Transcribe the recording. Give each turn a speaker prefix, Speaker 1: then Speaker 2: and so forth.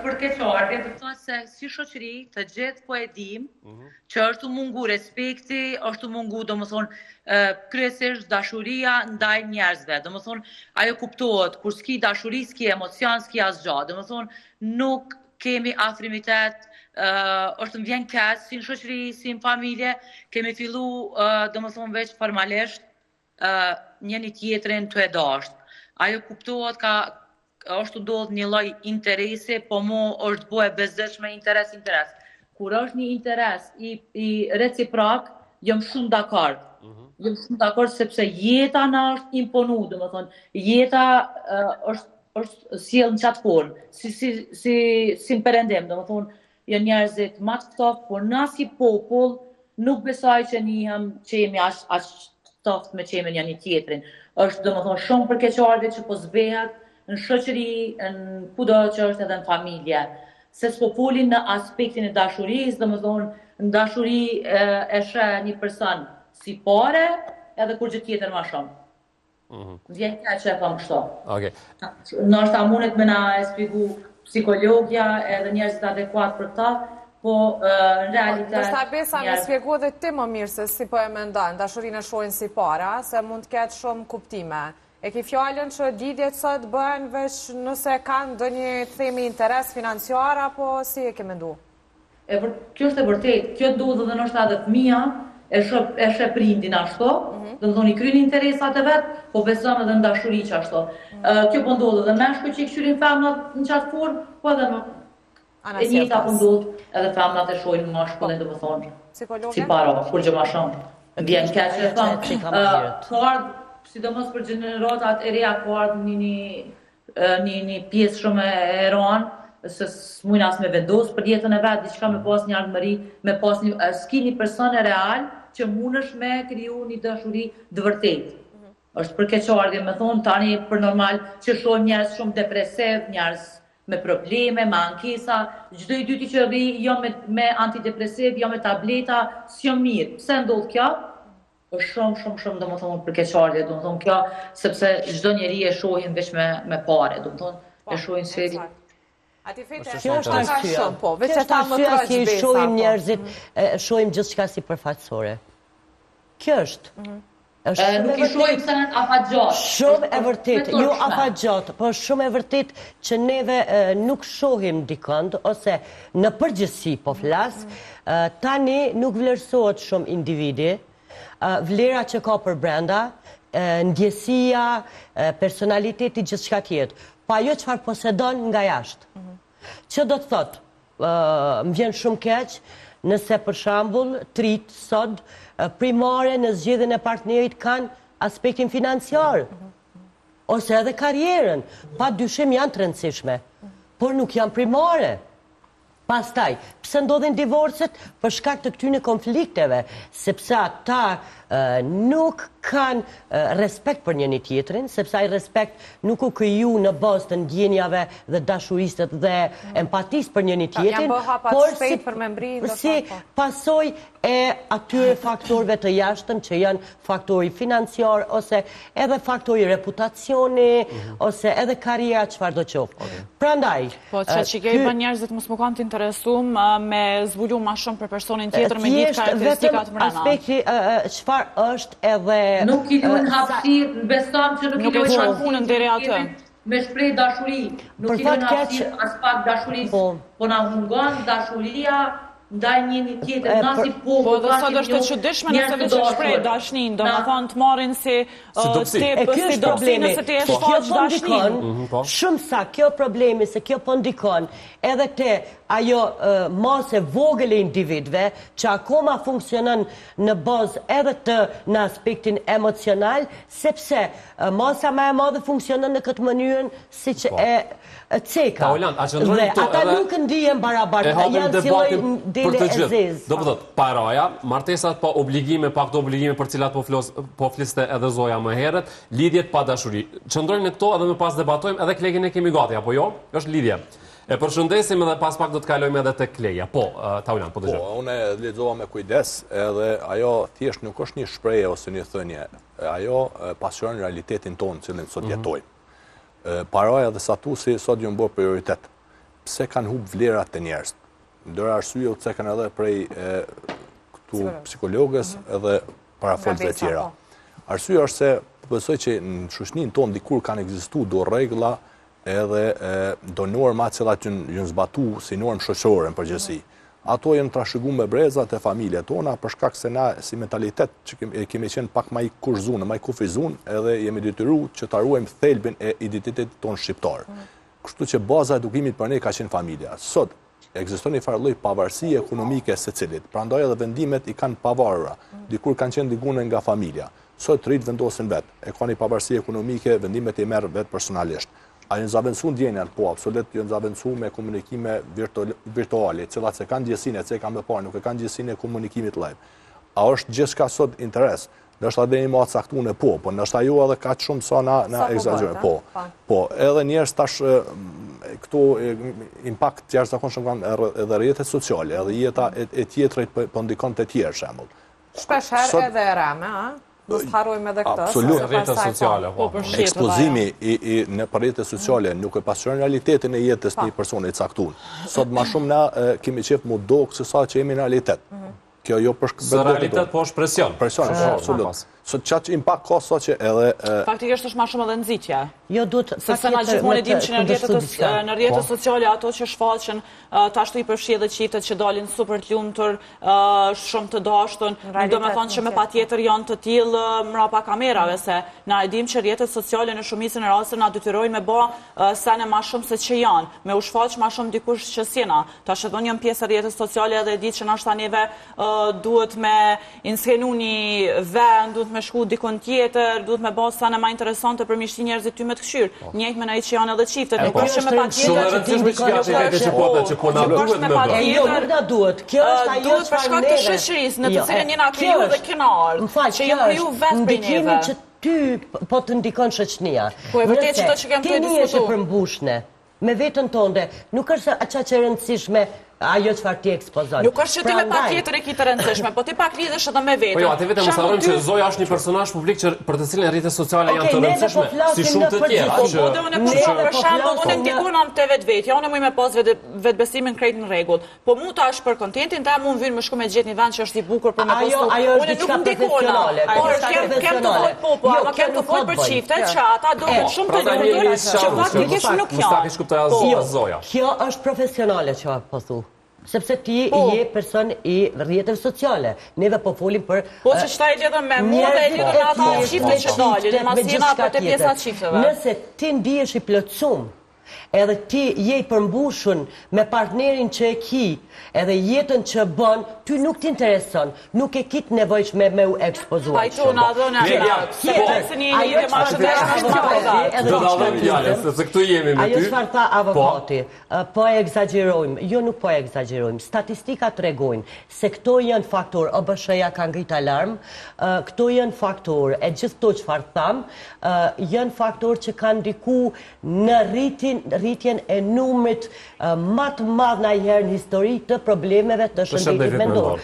Speaker 1: për keqardhje, do të thonë se si shoqëri të gjithë po e dim që është të mungu respekti, është të mungu, domethënë, kryesisht dashuria ndaj njerëzve. Domethënë, ajo kuptohet kur s'ki dashuri, s'ki emocion, s'ki asgjë. Domethënë, nuk kemi afrimitet, është më vjen keq si në shoqëri, si në familje, kemi fillu, domethënë veç formalisht njëri tjetrin të e dashur. Ajo kuptohet është ndodhur një lloj interesi, po mu është bëhe bezdeshme interes. Kur është një interes i reciprok, jam shumë dakord. Jam shumë dakord sepse jeta na është imponu, domethënë, jeta është sjell në çat formë, si në perëndim, domethënë, janë njerëzit më të ftoftë, por na si popull nuk besoj që njihem që jemi aq ftoftë me çemin janë një tjetrin. Është domethënë shumë për keqardhje që po zbehet në shoqëri, në kudo që është edhe në familje. Se s'po folin në aspektin e dashurisë, domethënë në dashuri e sheh një person si pare, edhe kur gjë tjetër më shumë. Vjen keq që e them kështu.
Speaker 2: Okej.
Speaker 1: Ndoshta mundet me na e shpjegu psikologja edhe njerëzit adekuat për ta, po në realitet...
Speaker 3: Ndoshta Besa më shpjegu edhe ti më mirë se si po e mendon, dashurinë e shohin si para, se mund të ketë shumë kuptime. E ki fjallën që lidhjet sot bëhen veç nëse kanë ndonjë themi interes financiar, apo si e ke mendu?
Speaker 1: Kjo është e vërtet, kjo duhet dhe nështë edhe fëmia, e shë prindin ashtu, dhe më thoni kryin interesat e vetë, po beson edhe në dashuri që ashtu. Kjo po ndodhë dhe meshku që i këshyrin femnat në qatë formë, po edhe e njëta po ndodhë edhe femnat e shojnë më shkullin dhe më thonë. Si para, kur gjë ma shumë. Vjen keq që thonë, sidomos për gjeneratat e reja ka ardhur një pjesë shumë e ronë, se s'mujnë as me vendos për jetën e vetë, diçka me pas një ardhmëri, me pas s'ki një person e real që mundesh me kriju një dashuri të vërtetë. Është për keqardhje, me thonë tani për normal që shohim njerëz shumë depresiv, njerëz me probleme, me ankesa, çdo i dyti që rri jo me antidepresiv, jo me tableta, s'jo mirë. Pse ndodh kjo? Është shumë domethënë për keqardhje, domethënë kjo sepse çdo njeri e shohin veç me parë, domethënë e shohin sferi.
Speaker 3: Ati fete kjo është arsye, po, veç ata më
Speaker 4: troç Besa. Shohim njerëzit, shohim gjithçka si përfaqësore. Kjo është.
Speaker 1: Nuk i shohim se në afatgjat.
Speaker 4: Shumë e vërtet, jo afatgjat, po shumë e vërtet që neve nuk shohim dikënd, ose në përgjithësi po flas, tani nuk vlerësohet shumë individi, vlera që ka për brenda, ndjesia, personaliteti, gjithçka tjetër. Pa jo çfarë posedon nga jashtë. Që do të thotë, më vjen shumë keq nëse për shembull trit sot primare në zgjedhjen e partnerit kanë aspektin financiar, ose edhe karrierën, pa dyshim janë të rëndësishme, por nuk janë primare. Pastaj, pse ndodhin divorcet? Për shkak të këtyre konflikteve, sepse ata nuk kanë respekt për njëri tjetrin, sepse ai respekt nuk u kriju në bazë të ndjenjave dhe dashurisë dhe empatisë për njëri tjetrin, por si pasojë e atyre faktorëve të jashtëm që janë faktori financiar ose edhe faktori reputacioni ose edhe karriera çfarëdo qoftë. Prandaj,
Speaker 5: po që i bën njerëzit mos më kanë të interesuar me zbulu më shumë për personin tjetër me ditë karakteristikat brenda.
Speaker 4: Aspekti çfarë është edhe
Speaker 1: nuk i duhen hapësirë, besam që nuk i duhen
Speaker 5: hapësirë deri atë.
Speaker 1: Me shpreh dashuri, nuk i duhen hapësirë as pak dashurisë, po na mungon dashuria ndaj njëri tjetër, na si popull.
Speaker 5: Po dhe sot është e çuditshme nëse veç shpreh dashnin, domethënë të marrin si si dobësi nëse ti e shfaq dashnin.
Speaker 4: Shumë sa kjo problemi se kjo po ndikon edhe te ajo masë vogël e individëve që akoma funksionon në bazë edhe në aspektin emocional, sepse masa më e madhe funksionon në këtë mënyrën siç e ceka. Dhe ata nuk ndihen barabartë, janë si lloj dele e zezë.
Speaker 2: Do të thotë, paraja, martesat pa obligime, pak të obligime për cilat po fliste edhe Zoja më herët, lidhjet pa dashuri. Qëndrojnë në këto edhe më pas debatojmë, edhe Klegin e kemi gati, apo jo? Është lidhje. E përshëndesim edhe pas pak do të kalojmë edhe te Kleja. Po, Taulan, po dëgjoj.
Speaker 6: Po, unë lexova me kujdes, edhe ajo thjesht nuk është një shprehje ose një thënie. Ajo pasion realitetin tonë, cilin sot jetojmë. Paraja dhe statusi sot ju bërë prioritet. pse kanë humbur vlerat e njerëz. Ndër arsye pse kanë edhe prej këtu psikologës edhe parafolëve të tjera. Arsyeja është se besoj që në shoqërinë tonë dikur kanë ekzistuar do rregulla edhe do norma të cilat janë zbatu si normë shoqërore në përgjithësi. Ato janë trashëguar me brezat e familjet tona për shkak se na si mentalitet që kemi qenë pak më i kurzun, më i kufizun, edhe jemi detyruar që ta ruajmë thelbin e identitetit tonë shqiptar. Kështu që baza e edukimit për ne ka qenë familja. Sot ekziston një farë lloj pavarësie ekonomike secilit. Prandaj edhe vendimet i kanë pavarura. Dikur kanë qenë digune nga familja. Sot rrit vendosin vetë. E ka një pavarësi ekonomike, vendimet i merr vetë personalisht. A janë zavendësu ndjenjat? Po, absolut janë zavendësu me komunikime virtuale, cilat se kanë gjësinë, se kanë më parë, nuk e kanë gjësinë e komunikimit live. A është gjithçka sot interes? Nështë edhe një matë saktune, po nështë ajo edhe ka që shumë sa na egzagjerë, po, edhe njerës tash këto impact të jashtëzakonshëm kanë edhe rrjetet sociale, edhe jeta e tjetrit po ndikon të tjerë shembull.
Speaker 3: Shpesher edhe rame, a? Mos harrojmë edhe këtë.
Speaker 6: Absolut.
Speaker 2: Rrjetet sociale, po.
Speaker 6: Ekspozimi në rrjetet sociale nuk e pasqyron realitetin e jetës një personi të caktuar. Sot më shumë na kemi qef mu dok se sa që jemi në realitet. Kjo jo për
Speaker 2: së realitet po është presion.
Speaker 6: Presion, absolut. Sot qatë impact ka sa që edhe...
Speaker 5: Faktikisht është ma shumë edhe nëzitja.
Speaker 4: Jo, duhet...
Speaker 5: Sepse na gjithmonë e dim që në rrjetet sociale ato që shfaqen, ta ashtu i përfshi edhe qiftet që dalin super të lumtur, shumë të dashtun, do me thonë që me patjetër janë të tillë mrapa kamerave, se na e dim që rrjetet sociale në shumicën e rasteve na detyrojnë me bë sene ma shumë se që janë, me u shfaq ma shumë dikush që sjena. Tash edhe një pjesë e rrjetet sociale edhe e ditë që nashta neve duhet me inskenu një vend, duhet me shku dikon tjetër, duhet me bërë sene ma interesante për mishti njerëzit ty me të këshyrë. Njëjtë me nëjtë që janë edhe qiftet. Nuk është me patjetër
Speaker 4: Kjo është ajo
Speaker 5: duhet për shkak të shoqërisë në të cilën jena kriju dhe kena ardhur, që jam kriju vetë për neve.
Speaker 4: Që ty po të ndikon shoqënia.
Speaker 5: Po e vërtet që to që kem të diskutu.
Speaker 4: Ti një që përmbushne, me vetën tonde, nuk është aqa që rëndësishme ajo çfarë ti ekspozon.
Speaker 5: Nuk është që ti me patjetër e ki të rëndësishme, po ti pak lidhesh edhe me vetën.
Speaker 2: Po jo, atë vetëm mos harrojmë që Zoja është një personazh publik që për të cilin rrjetet sociale janë të rëndësishme, si shumë të tjerë.
Speaker 5: Po dhe unë për shembull, unë ndikon am te vetvetja, unë më pas vetbesimin krejt në rregull. Po mu tash për kontentin ta mu vjen më shku me gjet një vend që është i bukur për me postu.
Speaker 4: Unë nuk ndikon.
Speaker 5: Kem të fol po, kem të fol për çiftet që ata duken shumë të lumtur, që faktikisht nuk janë.
Speaker 4: Kjo është profesionale që po thu. Sepse ti je person i rrjeteve sociale. Neve po folim për...
Speaker 5: Po që qëta i lidhëm me mua dhe i lidhëm me ata qifte që dalin, në masina për të pjesa qifteve.
Speaker 4: Nëse ti ndihesh i plotësum, edhe ti je i përmbushun me partnerin që e ki, edhe jetën që bën, ty nuk t'intereson, nuk e kit nevojshme me u ekspozuar.
Speaker 5: Pajtona, dhona, se një lidhje ma shëndesh
Speaker 2: do të dhëm fjale, se këtu jemi me ty.
Speaker 4: Ajo çfarë tha avokati, po e egzagjerojmë, jo nuk po e egzagjerojmë, statistikat tregojnë se këto janë faktor, OBSH-ja ka ngrit alarm, këto janë faktor, e gjithë to çfarë tham, janë faktor që kanë ndiku në rritjen e numrit më të madh ndonjëherë në histori të problemeve të shëndetit mendor.